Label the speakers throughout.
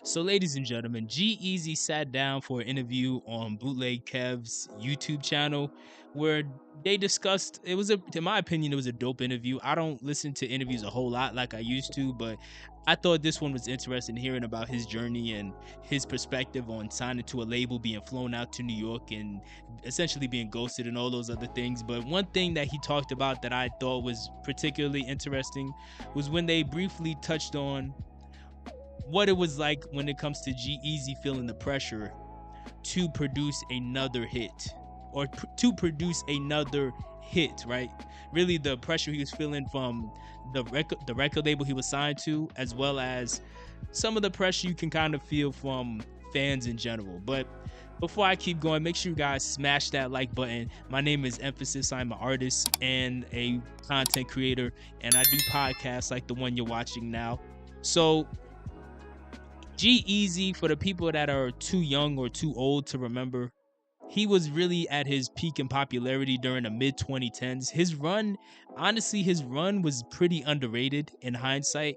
Speaker 1: So, ladies and gentlemen, G-Eazy sat down for an interview on Bootleg Kev's YouTube channel where they discussed in my opinion, it was a dope interview. I don't listen to interviews a whole lot like I used to, but I thought this one was interesting hearing about his journey and his perspective on signing to a label, being flown out to New York and essentially being ghosted and all those other things. But one thing that he talked about that I thought was particularly interesting was when they briefly touched on what it was like when it comes to G-Eazy feeling the pressure to produce another hit or to produce another hit, right? Really the pressure he was feeling from the record label he was signed to, as well as some of the pressure you can kind of feel from fans in general. But before I keep going, make sure you guys smash that like button. My name is Mfasis. I'm an artist and a content creator, and I do podcasts like the one you're watching now. So G-Eazy, for the people that are too young or too old to remember, he was really at his peak in popularity during the mid 2010s. His run was pretty underrated in hindsight.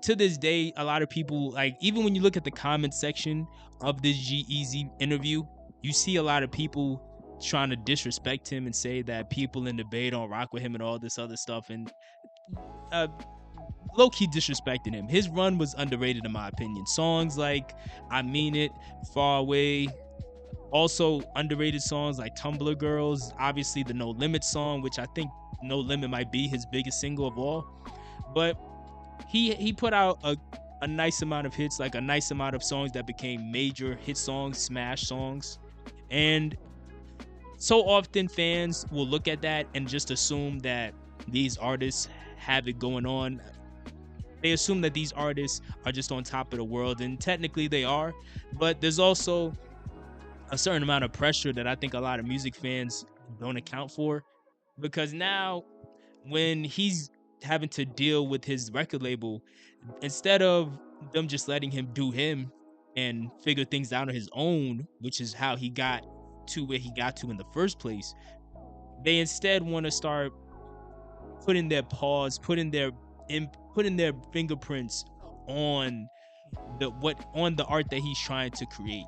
Speaker 1: To this day, a lot of people, like, even when you look at the comment section of this G-Eazy interview, you see a lot of people trying to disrespect him and say that people in the Bay don't rock with him and all this other stuff. And uh, low-key disrespecting him. His run was underrated in my opinion. Songs like I Mean It, Far Away, also underrated songs like Tumblr Girls, obviously the No Limit song, which I think No Limit might be his biggest single of all. But he put out a nice amount of hits, like a nice amount of songs that became major hit songs, smash songs. And so often fans will look at that and just assume that these artists have it going on. They assume that these artists are just on top of the world, and technically they are, but there's also a certain amount of pressure that I think a lot of music fans don't account for, because now when he's having to deal with his record label, instead of them just letting him do him and figure things out on his own, which is how he got to where he got to in the first place, they instead want to start putting their paws, putting their fingerprints on the art that he's trying to create.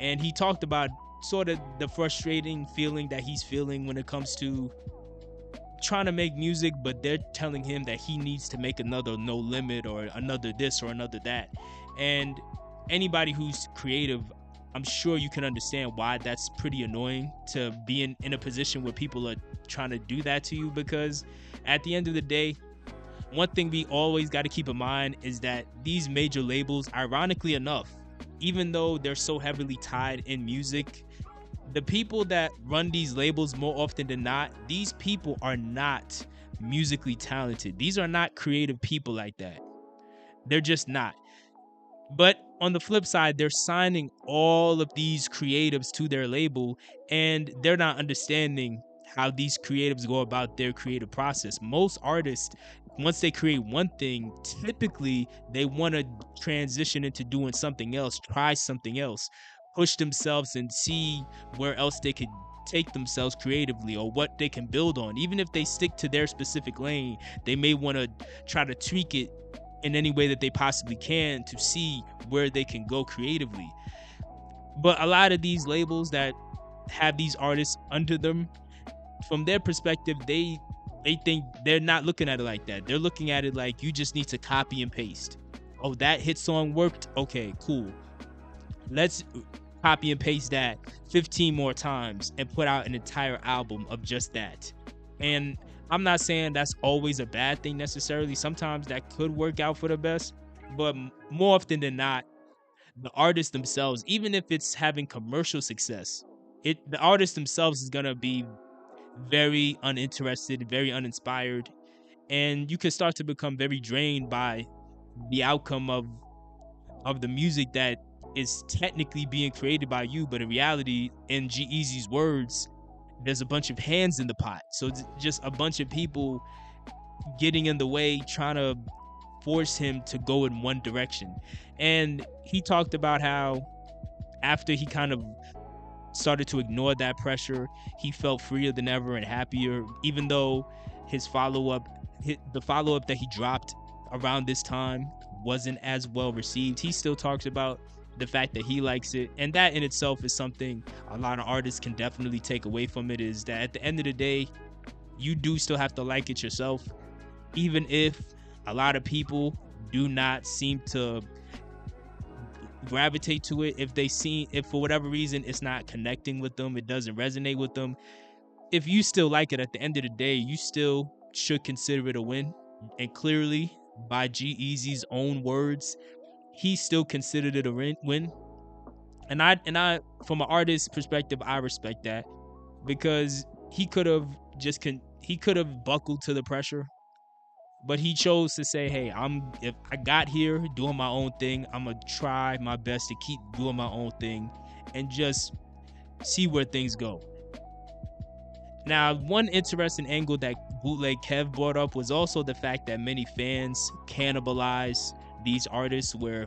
Speaker 1: And he talked about sort of the frustrating feeling that he's feeling when it comes to trying to make music, but they're telling him that he needs to make another No Limit or another this or another that. And anybody who's creative, I'm sure you can understand why that's pretty annoying to be in a position where people are trying to do that to you, because at the end of the day, one thing we always got to keep in mind is that these major labels, ironically enough, even though they're so heavily tied in music, the people that run these labels more often than not, these people are not musically talented. These are not creative people like that. They're just not. But on the flip side, they're signing all of these creatives to their label, and they're not understanding how these creatives go about their creative process. Most artists, once they create one thing, typically they want to transition into doing something else, try something else, push themselves and see where else they could take themselves creatively or what they can build on. Even if they stick to their specific lane, they may want to try to tweak it in any way that they possibly can to see where they can go creatively. But a lot of these labels that have these artists under them, from their perspective, they think they're not looking at it like that. They're looking at it like you just need to copy and paste. Oh, that hit song worked? Okay, cool. Let's copy and paste that 15 more times and put out an entire album of just that. And I'm not saying that's always a bad thing necessarily. Sometimes that could work out for the best, but more often than not, the artists themselves, even if it's having commercial success, the artists themselves is gonna be very uninterested, very uninspired, and you can start to become very drained by the outcome of the music that is technically being created by you, but in reality, in G-Eazy's words, there's a bunch of hands in the pot. So it's just a bunch of people getting in the way, trying to force him to go in one direction. And he talked about how after he kind of started to ignore that pressure, he felt freer than ever and happier, even though his follow-up, the follow-up that he dropped around this time wasn't as well received, he still talks about the fact that he likes it. And that in itself is something a lot of artists can definitely take away from it, is that at the end of the day, you do still have to like it yourself. Even if a lot of people do not seem to gravitate to it, if for whatever reason it's not connecting with them, it doesn't resonate with them, if you still like it, at the end of the day, you still should consider it a win. And clearly, by G-Eazy's own words, he still considered it a win. And I from an artist perspective, I respect that, because he could have he could have buckled to the pressure, but he chose to say, hey, if I got here doing my own thing, I'm gonna try my best to keep doing my own thing and just see where things go. Now, one interesting angle that Bootleg Kev brought up was also the fact that many fans cannibalize these artists, where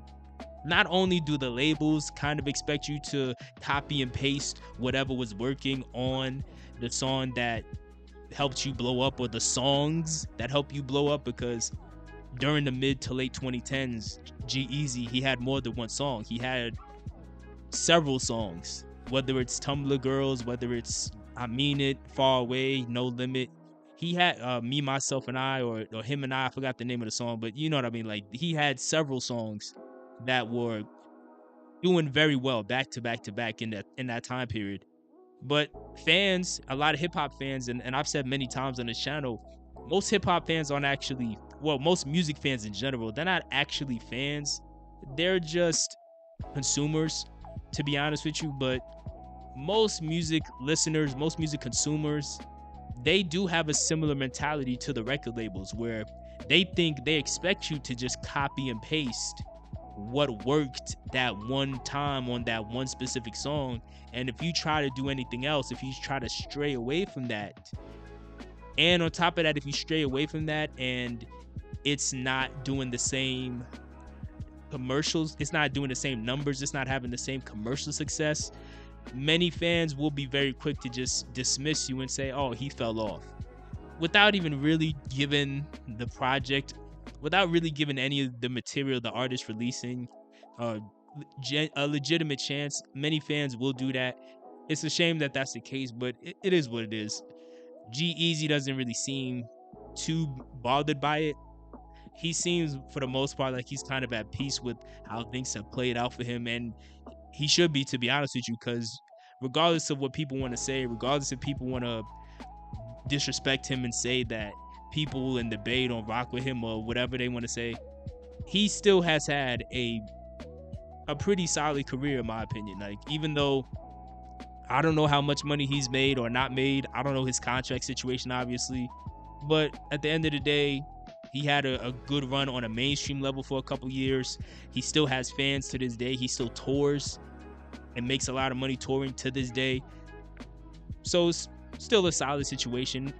Speaker 1: not only do the labels kind of expect you to copy and paste whatever was working on the song that helped you blow up, or the songs that help you blow up, because during the mid to late 2010s, G-Eazy, he had more than one song. He had several songs, whether it's Tumblr Girls, whether it's I Mean It, Far Away, No Limit. He had Me, Myself, and I, or Him and I forgot the name of the song, but you know what I mean. Like, he had several songs that were doing very well back to back to back in that time period. But fans, a lot of hip-hop fans, and I've said many times on this channel, most hip-hop fans aren't actually, well, most music fans in general, they're not actually fans. They're just consumers, to be honest with you. But most music listeners, most music consumers, they do have a similar mentality to the record labels, where they expect you to just copy and paste what worked that one time on that one specific song. And if you try to do anything else, if you try to stray away from that, and on top of that, if you stray away from that and it's not doing the same commercials, it's not doing the same numbers, it's not having the same commercial success, many fans will be very quick to just dismiss you and say, oh, he fell off, without even really giving the project, without really giving any of the material the artist releasing a legitimate chance. Many fans will do that. It's a shame that that's the case, but it is what it is. G-Eazy doesn't really seem too bothered by it. He seems, for the most part, like he's kind of at peace with how things have played out for him, and he should be, to be honest with you, because regardless of what people want to say, regardless if people want to disrespect him and say that people in the Bay don't rock with him or whatever they want to say, he still has had a pretty solid career, in my opinion. Like, even though I don't know how much money he's made or not made, I don't know his contract situation, obviously, but at the end of the day, he had a good run on a mainstream level for a couple years. He still has fans to this day. He still tours and makes a lot of money touring to this day. So it's still a solid situation.